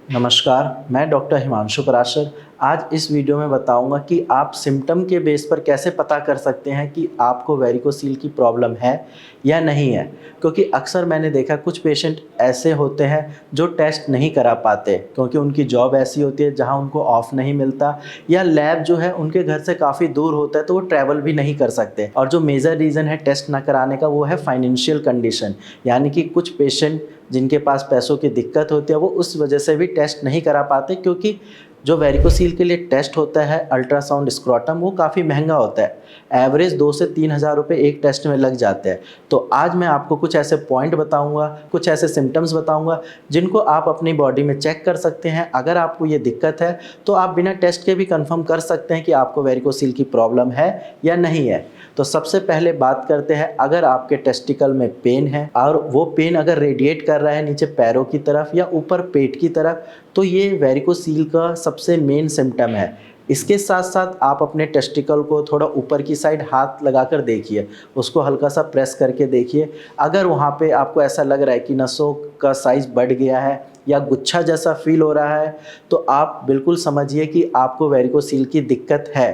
नमस्कार, मैं डॉक्टर हिमांशु पराशर। आज इस वीडियो में बताऊंगा कि आप सिम्टम के बेस पर कैसे पता कर सकते हैं कि आपको वेरिकोसील की प्रॉब्लम है या नहीं है। क्योंकि अक्सर मैंने देखा कुछ पेशेंट ऐसे होते हैं जो टेस्ट नहीं करा पाते क्योंकि उनकी जॉब ऐसी होती है जहां उनको ऑफ नहीं मिलता या लैब जो है उनके घर से काफ़ी दूर होता है तो वो ट्रैवल भी नहीं कर सकते। और जो मेजर रीज़न है टेस्ट ना कराने का वो है फाइनेंशियल कंडीशन, यानी कि कुछ पेशेंट जिनके पास पैसों की दिक्कत होती है वो उस वजह से भी टेस्ट नहीं करा पाते, क्योंकि जो वेरिकोसील के लिए टेस्ट होता है अल्ट्रासाउंड स्क्रोटम वो काफ़ी महंगा होता है। एवरेज 2 से 3 हज़ार रुपये एक टेस्ट में लग जाते हैं। तो आज मैं आपको कुछ ऐसे पॉइंट बताऊंगा, कुछ ऐसे सिम्टम्स बताऊंगा जिनको आप अपनी बॉडी में चेक कर सकते हैं। अगर आपको ये दिक्कत है तो आप बिना टेस्ट के भी कंफर्म कर सकते हैं कि आपको वेरिकोसील की प्रॉब्लम है या नहीं है। तो सबसे पहले बात करते हैं, अगर आपके टेस्टिकल में पेन है और वो पेन अगर रेडिएट कर रहा है नीचे पैरों की तरफ या ऊपर पेट की तरफ, तो ये वेरिकोसील का सबसे मेन सिम्टम है। इसके साथ साथ आप अपने टेस्टिकल को थोड़ा ऊपर की साइड हाथ लगाकर देखिए, उसको हल्का सा प्रेस करके देखिए। अगर वहाँ पे आपको ऐसा लग रहा है कि नसों का साइज़ बढ़ गया है या गुच्छा जैसा फील हो रहा है तो आप बिल्कुल समझिए कि आपको वेरिकोसील की दिक्कत है।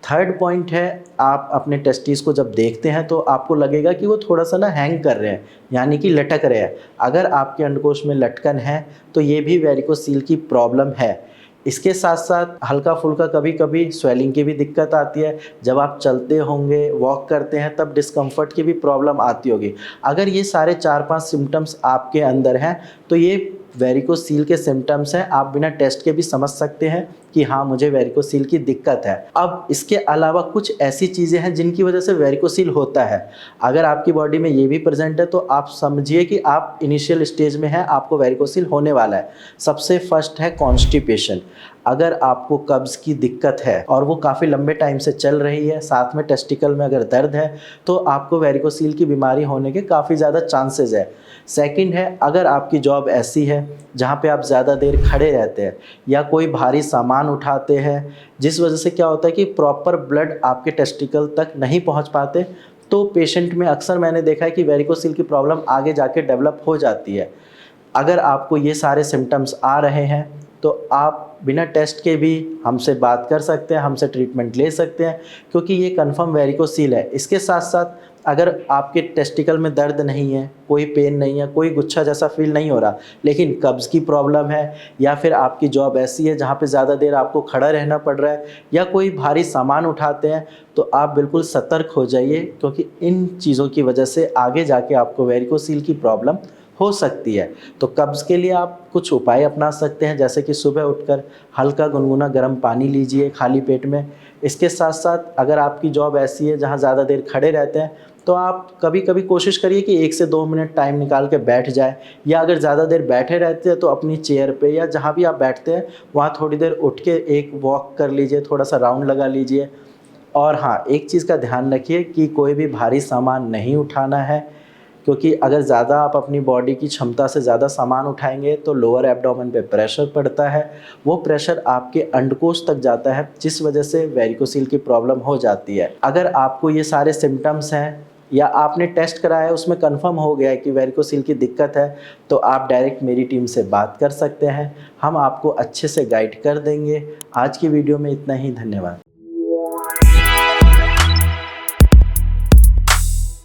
थर्ड पॉइंट है, आप अपने टेस्टिस को जब देखते हैं तो आपको लगेगा कि वो थोड़ा सा ना हैंग कर रहे हैं, यानी कि लटक रहे हैं। अगर आपके अंडकोश में लटकन है तो ये भी वेरिकोसील की प्रॉब्लम है। इसके साथ साथ हल्का फुल्का कभी कभी स्वेलिंग की भी दिक्कत आती है। जब आप चलते होंगे, वॉक करते हैं, तब डिस्कम्फर्ट की भी प्रॉब्लम आती होगी। अगर ये सारे 4-5 सिम्टम्स आपके अंदर हैं तो ये वेरिकोसील के सिम्टम्स हैं। आप बिना टेस्ट के भी समझ सकते हैं कि हाँ, मुझे वेरिकोसील की दिक्कत है। अब इसके अलावा कुछ ऐसी चीज़ें हैं जिनकी वजह से वेरिकोसील होता है। अगर आपकी बॉडी में ये भी प्रेजेंट है तो आप समझिए कि आप इनिशियल स्टेज में हैं, आपको वेरिकोसील होने वाला है। सबसे फर्स्ट है कॉन्स्टिपेशन। अगर आपको कब्ज़ की दिक्कत है और वो काफ़ी लंबे टाइम से चल रही है, साथ में टेस्टिकल में अगर दर्द है, तो आपको वेरिकोसील की बीमारी होने के काफ़ी ज़्यादा चांसेस है। सेकंड है, अगर आपकी जॉब ऐसी है जहाँ पे आप ज़्यादा देर खड़े रहते हैं या कोई भारी सामान उठाते हैं, जिस वजह से क्या होता है कि प्रॉपर ब्लड आपके टेस्टिकल तक नहीं पहुँच पाते, तो पेशेंट में अक्सर मैंने देखा है कि वेरिकोसील की प्रॉब्लम आगे जाके डेवलप हो जाती है। अगर आपको ये सारे सिम्टम्स आ रहे हैं तो आप बिना टेस्ट के भी हमसे बात कर सकते हैं, हमसे ट्रीटमेंट ले सकते हैं, क्योंकि ये कंफर्म वेरिकोसील है। इसके साथ साथ अगर आपके टेस्टिकल में दर्द नहीं है, कोई पेन नहीं है, कोई गुच्छा जैसा फील नहीं हो रहा, लेकिन कब्ज़ की प्रॉब्लम है या फिर आपकी जॉब ऐसी है जहाँ पे ज़्यादा देर आपको खड़ा रहना पड़ रहा है या कोई भारी सामान उठाते हैं, तो आप बिल्कुल सतर्क हो जाइए, क्योंकि इन चीज़ों की वजह से आगे जाके आपको वेरिकोसील की प्रॉब्लम हो सकती है। तो कब्ज़ के लिए आप कुछ उपाय अपना सकते हैं, जैसे कि सुबह उठकर हल्का गुनगुना गर्म पानी लीजिए खाली पेट में। इसके साथ साथ अगर आपकी जॉब ऐसी है जहाँ ज़्यादा देर खड़े रहते हैं तो आप कभी कभी कोशिश करिए कि 1 से 2 मिनट टाइम निकाल के बैठ जाए, या अगर ज़्यादा देर बैठे रहते हैं तो अपनी चेयर पे या जहाँ भी आप बैठते हैं वहाँ थोड़ी देर उठ के एक वॉक कर लीजिए, थोड़ा सा राउंड लगा लीजिए। और हाँ, एक चीज़ का ध्यान रखिए कि कोई भी भारी सामान नहीं उठाना है, क्योंकि अगर ज़्यादा आप अपनी बॉडी की क्षमता से ज़्यादा सामान उठाएंगे तो लोअर एब्डोमेन पे प्रेशर पड़ता है। वो प्रेशर आपके अंडकोश तक जाता है, जिस वजह से वेरिकोसील की प्रॉब्लम हो जाती है। अगर आपको ये सारे सिम्टम्स हैं या आपने टेस्ट कराया है उसमें कंफर्म हो गया है कि वेरिकोसील की दिक्कत है, तो आप डायरेक्ट मेरी टीम से बात कर सकते हैं। हम आपको अच्छे से गाइड कर देंगे। आज की वीडियो में इतना ही। धन्यवाद।